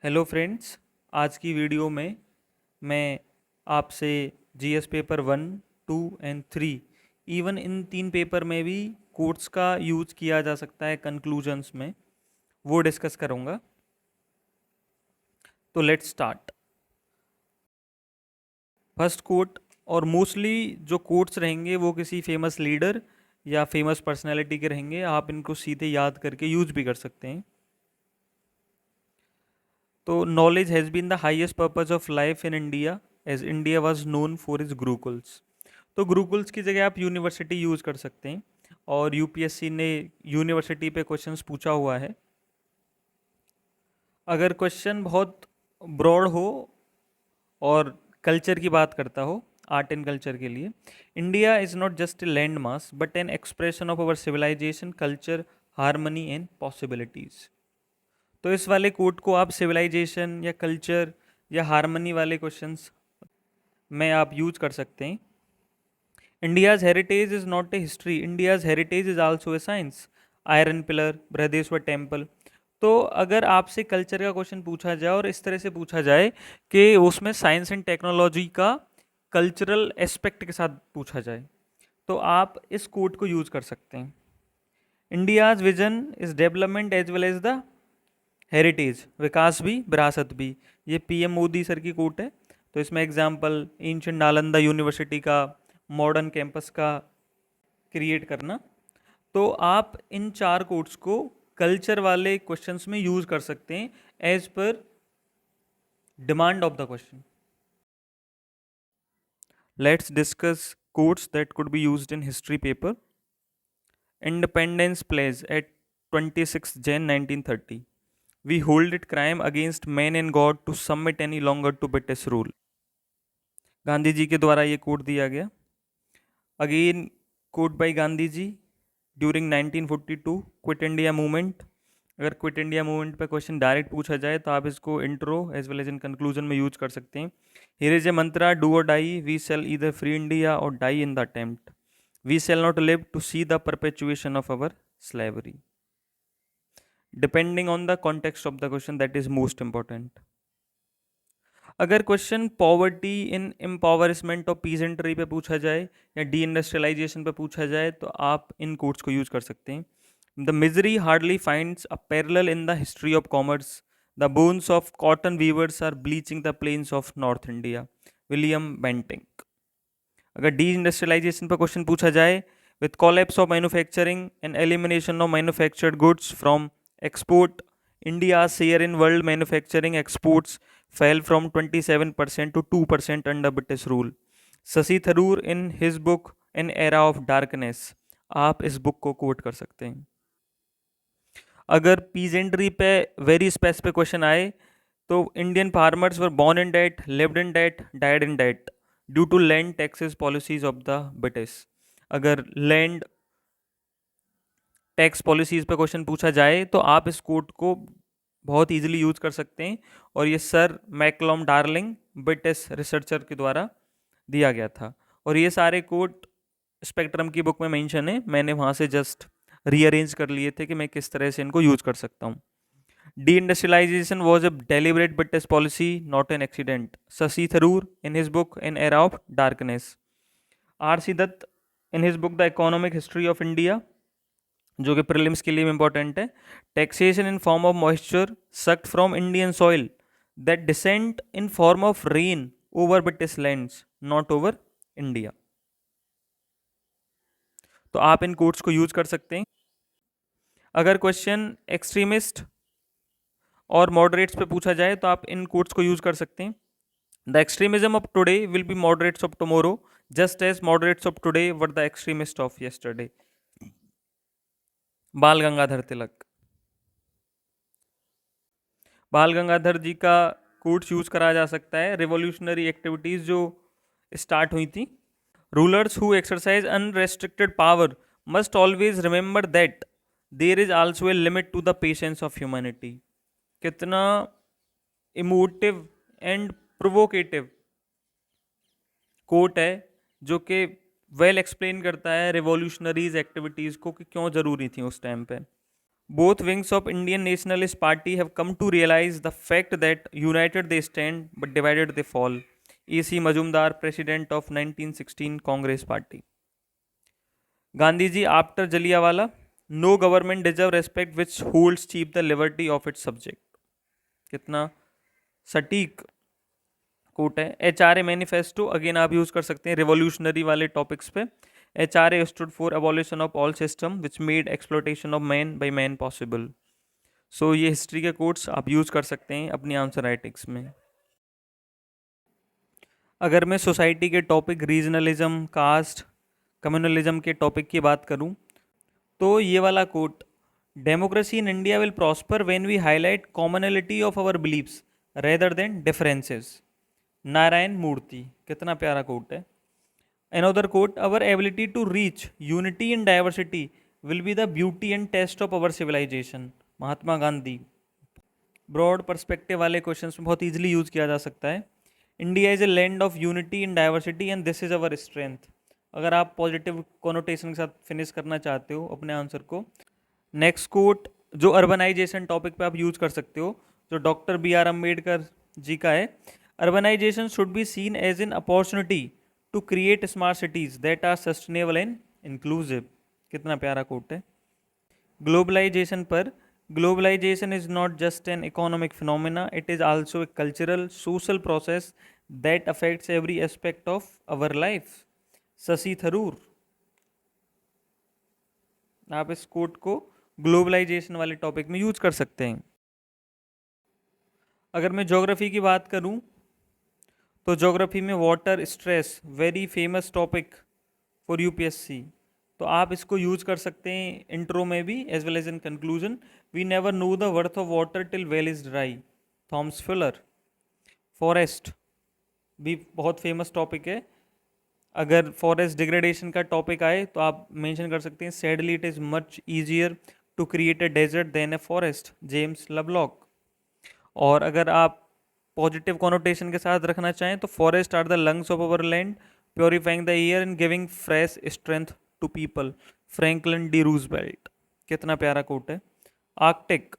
Hello friends. आज की video में मैं आपसे GS paper 1, 2 and 3 even in 3 paper में भी कोट्स का यूज किया जा सकता है कंक्लूजन्स में, वो डिस्कस करूँगा। तो लेट्स स्टार्ट। फर्स्ट कोट, और मोस्टली जो कोट्स रहेंगे वो किसी फेमस लीडर या फेमस पर्सनैलिटी के रहेंगे। आप इनको सीधे याद करके यूज भी कर सकते हैं। तो knowledge has been the highest purpose of life in India as India was known for is gurukuls. तो गुरुकुल्स की जगह आप यूनिवर्सिटी यूज़ कर सकते हैं, और यूपीएससी ने यूनिवर्सिटी पे क्वेश्चंस पूछा हुआ है। अगर क्वेश्चन बहुत ब्रॉड हो और कल्चर की बात करता हो, आर्ट एंड कल्चर के लिए, India is not just a land mass but an expression of our civilisation, culture, harmony and possibilities. तो इस वाले कोट को आप सिविलाइजेशन या कल्चर या हारमनी वाले क्वेश्चंस में आप यूज कर सकते हैं। India's heritage is not a history, India's heritage is also a science. Iron pillar, Brihadeshwara temple. तो अगर आपसे कल्चर का क्वेश्चन पूछा जाए और इस तरह से पूछा जाए कि उसमें साइंस एंड टेक्नोलॉजी का कल्चरल एस्पेक्ट के साथ पूछा जाए, तो आप इस कोट को यूज कर सकते हैं। India's vision is development as well as the heritage, विकास भी विरासत भी। ये पीएम मोदी सर की कोट है। तो इसमें एग्जाम्पल एंशिएंट नालंदा यूनिवर्सिटी का, मॉडर्न कैंपस का क्रिएट करना। तो आप इन चार कोट्स को कल्चर वाले क्वेश्चंस में यूज कर सकते हैं as per demand of the question. Let's discuss quotes that could be used in history paper. Independence pledge at 26 Jan 1930, we hold it crime against man and God to submit any longer to British rule। Gandhi ji के द्वारा ये quote दिया गया। Again quote by Gandhi ji during 1942 quit India movement. अगर quit India movement पे question direct पूछा जाए तो आप इसको intro as well as in conclusion में यूज कर सकते हैं। Here is a mantra, do or die, we shall either free India or die in the attempt, we shall not live to see the perpetuation of our slavery. Depending on the context of the question, that is most important. अगर question poverty in empowerment of peasantry पे पूछा जाए या D industrialisation पे पूछा जाए, तो आप इन कोट्स को यूज कर सकते हैं। The misery hardly finds a parallel in the history of commerce, the bones of cotton weavers are bleaching the plains of North India, William Bentinck. अगर डी इंडस्ट्रियलाइजेशन पर क्वेश्चन पूछा जाए, with collapse of manufacturing and elimination of manufactured goods from export, India share in world manufacturing exports fell from 27% to 2% under British rule। Shashi Tharoor in his book an era of darkness, आप इस book को coat कर सकते हैं। अगर peasantry पे very specific question आए, तो Indian farmers were born in debt, lived in debt, died in debt due to land taxes policies of the British. अगर लैंड टैक्स पॉलिसीज पे क्वेश्चन पूछा जाए तो आप इस कोट को बहुत इजीली यूज कर सकते हैं, और ये सर मैकलॉम डार्लिंग ब्रिटिश रिसर्चर के द्वारा दिया गया था। और ये सारे कोट स्पेक्ट्रम की बुक में मेंशन है, मैंने वहाँ से जस्ट रीअरेंज कर लिए थे कि मैं किस तरह से इनको यूज कर सकता हूँ। Deindustrialisation was a deliberate British policy, not an accident. Shashi Tharoor in his book an era of darkness. R C Dutt in his book the economic history of India, जो कि प्रीलिम्स के लिए इंपॉर्टेंट है। Taxation in form of moisture sucked from Indian soil that descent in form of rain over British lands, not over India. तो आप इन quotes को use कर सकते हैं। अगर क्वेश्चन एक्सट्रीमिस्ट और मॉडरेट्स पे पूछा जाए तो आप इन कोट्स को यूज कर सकते हैं। The extremism of today will be moderates of tomorrow, just as moderates of today were the extremist of yesterday. Bal Gangadhar तिलक। बाल गंगाधर जी का कोट्स यूज करा जा सकता है रिवॉल्यूशनरी एक्टिविटीज जो स्टार्ट हुई थी। Rulers who exercise unrestricted power must always remember that there is also a limit to the patience of humanity. कितना इमोटिव एंड प्रोवोकेटिव कोट है, जो कि वेल एक्सप्लेन करता है रिवॉल्यूशनरीज एक्टिविटीज को कि क्यों जरूरी थी उस टाइम पे। Both wings of Indian Nationalist Party have come to realize the fact that united they stand but divided they fall. A.C. Majumdar, President of 1916 Congress Party. Gandhi ji, after Jallianwala, no government deserve respect which holds cheap the liberty of its subject. कितना सटीक coat है. HRA manifesto again आप use कर सकते हैं revolutionary वाले topics पे. HRA stood for abolition of all system which made exploitation of man by man possible. सो ये हिस्ट्री के कोट्स आप यूज कर सकते हैं अपनी आंसर राइटिंग्स में. अगर मैं सोसाइटी के टॉपिक रीजनलिज्म, कास्ट, कम्युनलिज्म के टॉपिक की बात करूं तो ये वाला quote, democracy in India will prosper when we highlight commonality of our beliefs rather than differences. Narayana Murthy. कितना प्यारा कोट है. Another quote, our ability to reach unity in diversity will be the beauty and test of our civilisation. Mahatma Gandhi. Broad perspective वाले questions में बहुत easily use किया जा सकता है. India is a land of unity in diversity and this is our strength. अगर आप positive connotation के साथ फिनिश करना चाहते हो अपने आंसर को. नेक्स्ट कोट जो अर्बनाइजेशन टॉपिक पे आप यूज कर सकते हो, जो doctor B R Ambedkar ji का है. Urbanisation should be seen as an opportunity to create smart cities that are sustainable and inclusive. कितना प्यारा कोट है. ग्लोबलाइजेशन पर, globalization is not just an economic phenomena, it is also a cultural social process that affects every aspect of our life. Shashi Tharoor. आप इस coat को globalisation वाले topic में use कर सकते हैं. अगर मैं ज्योग्राफी की बात करूं तो ज्योग्राफी में water stress very famous topic for UPSC. तो आप इसको यूज कर सकते हैं इंट्रो में भी as well as in conclusion. We never know the worth of water till well is dry. Thomas Fuller. Forest भी बहुत फेमस टॉपिक है. अगर फॉरेस्ट डिग्रेडेशन का टॉपिक आए तो आप मेंशन कर सकते हैं sadly it is much easier to create a desert than a forest. James Lovelock. और अगर आप पॉजिटिव कॉनोटेशन के साथ रखना चाहें तो forests are the lungs of our land purifying the air and giving fresh strength to people. Franklin D Roosevelt. कितना प्यारा कोट है. आर्कटिक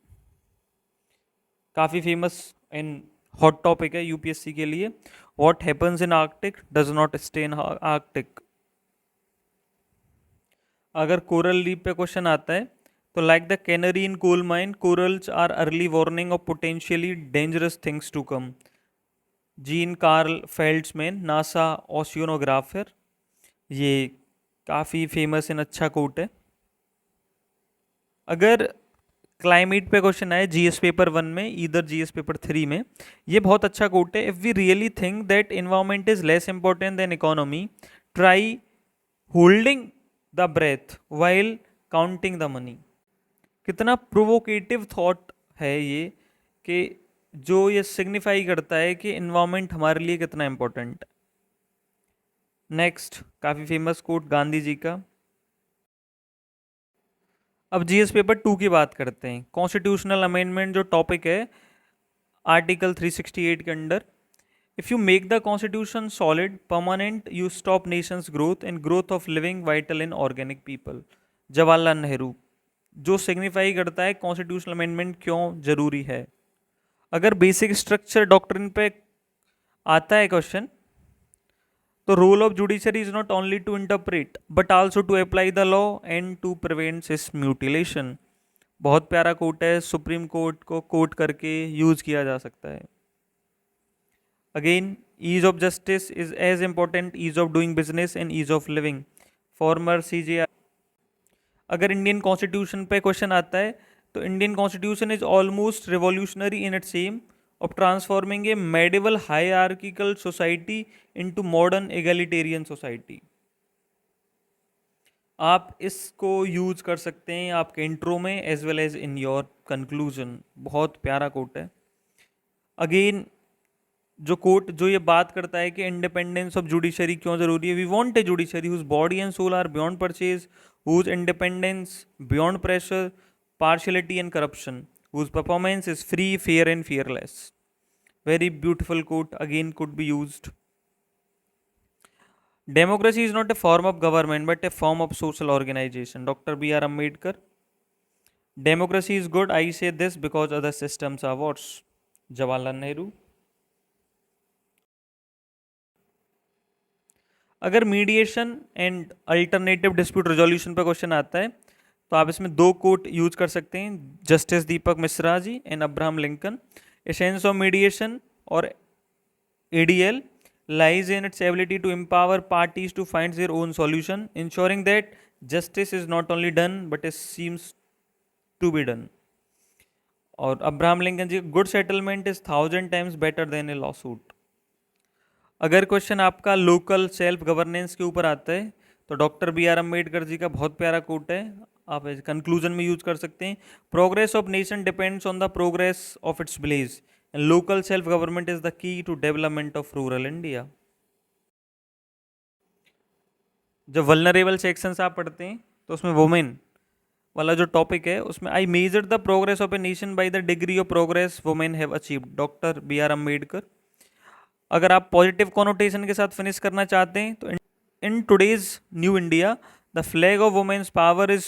काफ़ी फेमस एंड हॉट टॉपिक है यूपीएससी के लिए. What happens in Arctic does not stay in Arctic. अगर coral reef पे question आता है तो like the canary in coal mine corals are early warning of potentially dangerous things to come. Gene Carl Feldsman, NASA oceanographer. ये काफ़ी famous and अच्छा quote है. अगर क्लाइमेट पे क्वेश्चन आए जीएस पेपर 1 में इधर जीएस पेपर 3 में, ये बहुत अच्छा कोट है. If we really think that environment is less important than economy, try holding the breath while counting the money. कितना प्रोवोकेटिव थॉट है ये, कि जो ये सिग्निफाई करता है कि इन्वायरमेंट हमारे लिए कितना इंपॉर्टेंट है. नेक्स्ट काफ़ी फेमस कोट गांधी जी का. अब जीएस पेपर 2 की बात करते हैं. कॉन्स्टिट्यूशनल अमेंडमेंट जो टॉपिक है आर्टिकल 368 के under, if you make the constitution solid permanent you stop Nations growth and growth of living vital in organic people. Jawaharlal Nehru. जो सिग्निफाई करता है कॉन्स्टिट्यूशनल अमेंडमेंट क्यों जरूरी है. अगर बेसिक स्ट्रक्चर डॉक्ट्रिन पे आता है क्वेश्चन तो role of judiciary is not only to interpret but also to apply the law and to prevent is mutilation. बहुत प्यारा कोट है. सुप्रीम कोर्ट को कोट करके यूज किया जा सकता है. Again ease of justice is as important ease of doing business and ease of living. Former CJ. अगर इंडियन कॉन्स्टिट्यूशन पे क्वेश्चन आता है तो Indian constitution is almost revolutionary in its M of transforming a medieval hierarchical society into modern egalitarian society. आप इसको use कर सकते हैं आपके इंट्रो में as well as in your conclusion. बहुत प्यारा कोट है. अगेन जो कोट जो ये बात करता है कि इंडिपेंडेंस ऑफ जुडिशरी क्यों जरूरी है. We want a judiciary whose body and soul are beyond purchase, whose independence beyond pressure, partiality and corruption, whose performance is free, fair and fearless. Very beautiful quote, again could be used. Democracy is not a form of government but a form of social organization. Dr. B.R. Ambedkar. Democracy is good. I say this because other systems are worse. Jawaharlal Nehru. अगर mediation and alternative dispute resolution पे question आता है तो आप इसमें दो coat use कर सकते हैं, justice Deepak Mishra ji and Abraham Lincoln. Essence of mediation और ADL lies in its ability to empower parties to find their own solution, ensuring that justice is not only done but it seems to be done. और Abraham Lincoln ji, good settlement is 1000 times better than a lawsuit. अगर question आपका local self governance के ऊपर आता है तो doctor BR Ambedkar ji का बहुत प्यारा कोट है, आप कंक्लूजन में यूज कर सकते हैं. Progress of nation depends on the progress of its village and local self government is the key to development of rural India. जब वल्नरेबल सेक्शंस आप पढ़ते हैं तो उसमें वुमेन वाला जो टॉपिक है उसमें I measure the progress of a nation by the degree of progress women have achieved, doctor BR Ambedkar. अगर आप पॉजिटिव कॉनोटेशन के साथ फिनिश करना चाहते हैं तो in today's new India the flag of women's power is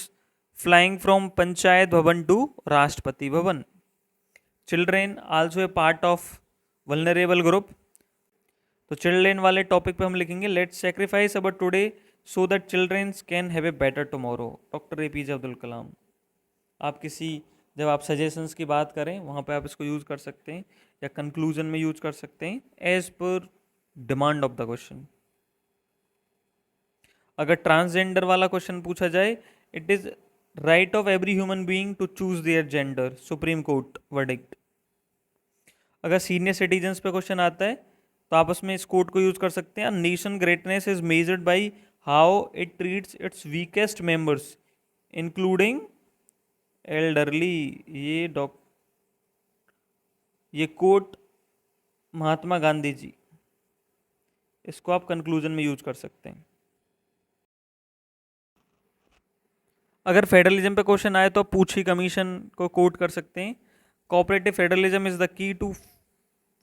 flying from Panchayat Bhavan to Rashtrapati Bhavan. Children also a part of vulnerable group. तो children वाले टॉपिक पे हम लिखेंगे let's sacrifice our today so that childrens can have a better tomorrow, doctor APJ Abdul Kalam. आप जब आप suggestions की बात करें वहाँ पे आप इसको यूज़ कर सकते हैं या कंक्लूजन में यूज कर सकते हैं as per demand of the question. अगर ट्रांसजेंडर वाला क्वेश्चन पूछा जाए, it is right of every human being to choose their gender, supreme court verdict. अगर सीनियर सिटीजन्स पे क्वेश्चन आता है तो आप उसमें इस कोट को यूज कर सकते हैं. Nation greatness is measured by how it treats it's weakest members including elderly. ये कोट महात्मा गांधी जी, इसको आप कंक्लूजन में यूज कर सकते हैं. अगर फेडरलिज्म पे क्वेश्चन आए तो पूछी कमीशन को कोट कर सकते हैं. Cooperative federalism is the key to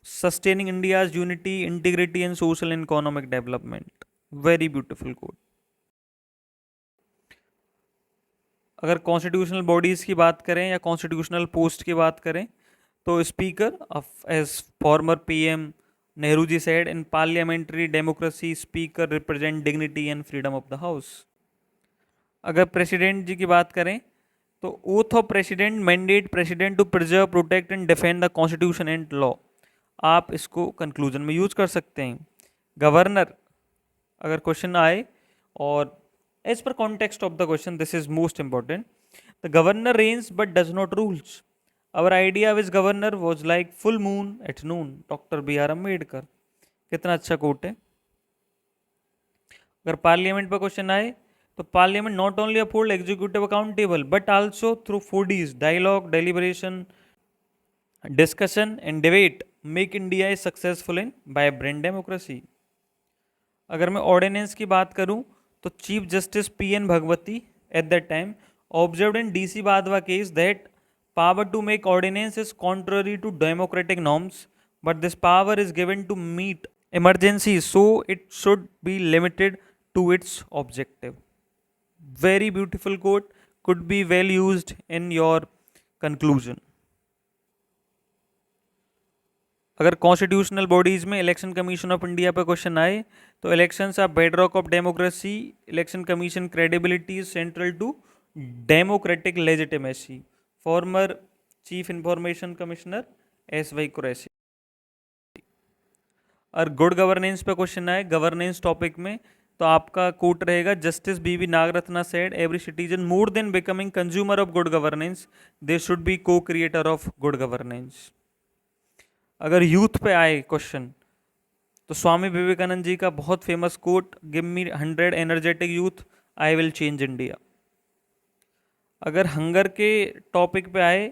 sustaining India's unity, integrity and social and economic development. Very beautiful quote. अगर कॉन्स्टिट्यूशनल बॉडीज की बात करें या कॉन्स्टिट्यूशनल पोस्ट की बात करें तो speaker as former PM Nehru ji said in parliamentary democracy speaker represent dignity and freedom of the house. अगर प्रेसिडेंट जी की बात करें तो oath of president mandate president to preserve protect and defend the constitution and law. आप इसको conclusion में use कर सकते हैं. गवर्नर अगर क्वेश्चन आए और as per context of the question, this is most important. The governor reigns but does not rules. Our idea with governor was like full moon at noon, doctor BR Ambedkar. कितना अच्छा quote है. अगर parliament पर question आए तो parliament not only uphold executive accountable but also through 4Ds dialogue, deliberation, discussion and debate make India is successful in vibrant democracy. अगर मैं ordinance की बात करूं तो chief justice PN Bhagwati at that time observed in DC Wadhwa case that power to make ordinance is contrary to democratic norms but this power is given to meet emergencies so it should be limited to its objective. Very beautiful quote, could be well used in your conclusion. अगर constitutional bodies में election commission of India पर question आए तो elections are bedrock of democracy, election commission credibility is central to democratic legitimacy. Former chief information commissioner SY Qureshi. और good governance पे question आए governance topic में तो आपका कोट रहेगा justice BV Nagarathna said every citizen more than becoming consumer of good governance they should be cocreator of good governance. अगर youth पे आए क्वेश्चन तो स्वामी विवेकानंद जी का बहुत famous quote give me 100 energetic youth I will change India. अगर hunger के topic पे आए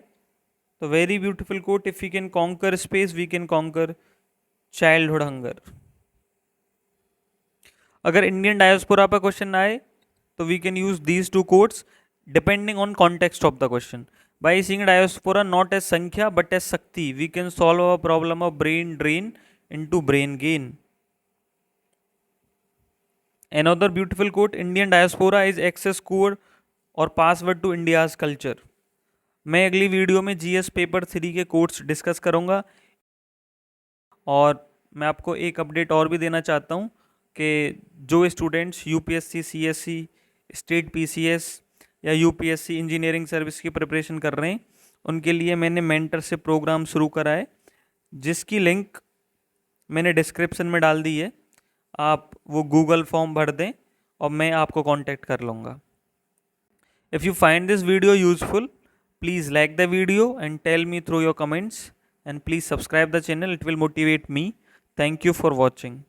तो very beautiful quote if we can conquer space we can conquer childhood hunger. अगर इंडियन डायस्पोरा पर क्वेश्चन आए तो we can use these two quotes depending on context of the question. By seeing diaspora not as संख्या but as शक्ति, we can solve our problem of brain drain into brain gain. Another beautiful quote, Indian diaspora is access code or password to India's culture. मैं अगली video में GS paper 3 के codes discuss करूँगा। और मैं आपको एक अपडेट और भी देना चाहता हूँ कि जो students UPSC, CSC, state PCS या यूपीएससी इंजीनियरिंग सर्विस की प्रिपरेशन कर रहे हैं, उनके लिए मैंने मेंटरशिप प्रोग्राम शुरू करा है, जिसकी लिंक मैंने डिस्क्रिप्शन में डाल दी है। आप वो गूगल फॉर्म भर दें और मैं आपको कांटेक्ट कर लूँगा। If you find this video useful, please like the video and tell me through your comments, and please subscribe the channel. It will motivate me. Thank you for watching.